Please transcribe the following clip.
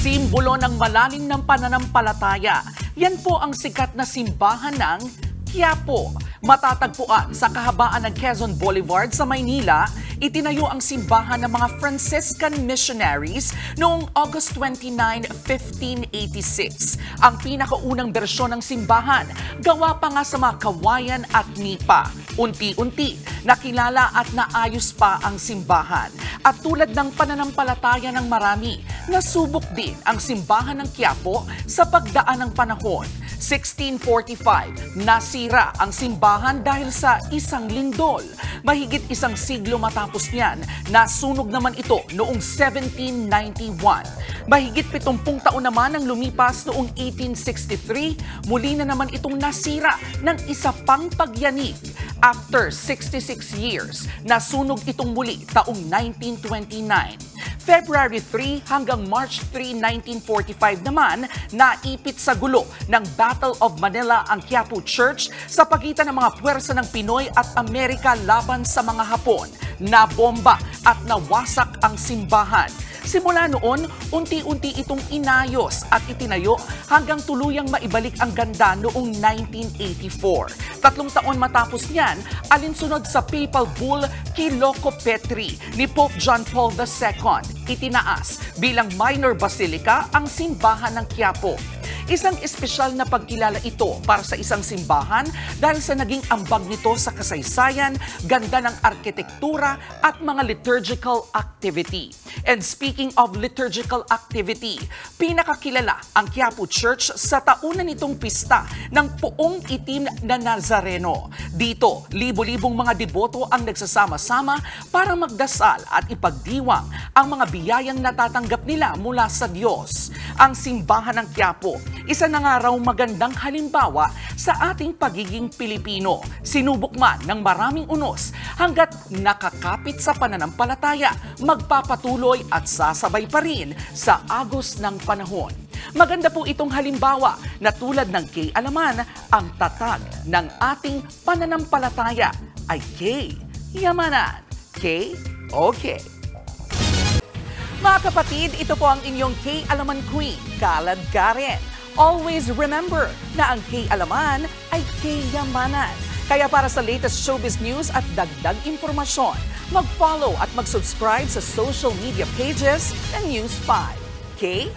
Simbolo ng malalim ng pananampalataya. Yan po ang sikat na simbahan ng Quiapo. Matatagpuan sa kahabaan ng Quezon Boulevard sa Maynila, itinayo ang simbahan ng mga Franciscan missionaries noong August 29, 1586. Ang pinakaunang bersyon ng simbahan, gawa pa nga sa mga kawayan at nipa. Unti-unti, nakilala at naayos pa ang simbahan. At tulad ng pananampalataya ng marami, nasubok din ang simbahan ng Quiapo sa pagdaan ng panahon. 1645, nasira ang simbahan dahil sa isang lindol. Mahigit isang siglo matapos niyan, nasunog naman ito noong 1791. Mahigit 70 taon naman ang lumipas noong 1863, muli na naman itong nasira ng isa pang pagyanig. After 66 years, nasunog itong muli taong 1929. February 3 hanggang March 3, 1945 naman, naipit sa gulo ng Battle of Manila ang Quiapo Church sa pagitan ng mga puwersa ng Pinoy at Amerika laban sa mga Hapon. Nabomba at nawasak ang simbahan. Simula noon, unti-unti itong inayos at itinayo hanggang tuluyang maibalik ang ganda noong 1984. 3 taon matapos niyan, alinsunod sa Papal Bull Kiloko Petri ni Pope John Paul II, itinaas bilang minor basilica ang simbahan ng Quiapo. Isang espesyal na pagkilala ito para sa isang simbahan dahil sa naging ambag nito sa kasaysayan, ganda ng arkitektura at mga liturgical activity. And speaking of liturgical activity, pinakakilala ang Quiapo Church sa taunan nitong pista ng Poong Itim na Nazareno. Dito, libo-libong mga deboto ang nagsasama-sama para magdasal at ipagdiwang ang mga biyayang natatanggap nila mula sa Diyos. Ang simbahan ng Quiapo, isa na nga raw magandang halimbawa sa ating pagiging Pilipino. Sinubok man ng maraming unos hanggat nakakapit sa pananampalataya, magpapatuloy at sasabay pa rin sa agos ng panahon. Maganda po itong halimbawa na tulad ng kay Alaman, ang tatag ng ating pananampalataya ay kay Yamanan. Okay. Mga kapatid, ito po ang inyong Kay Alaman Queen, Kalad Karen. Always remember na ang Kay Alaman ay Kay Yamanan. Kaya para sa latest showbiz news at dagdag impormasyon, mag-follow at mag-subscribe sa social media pages ng News 5. Okay?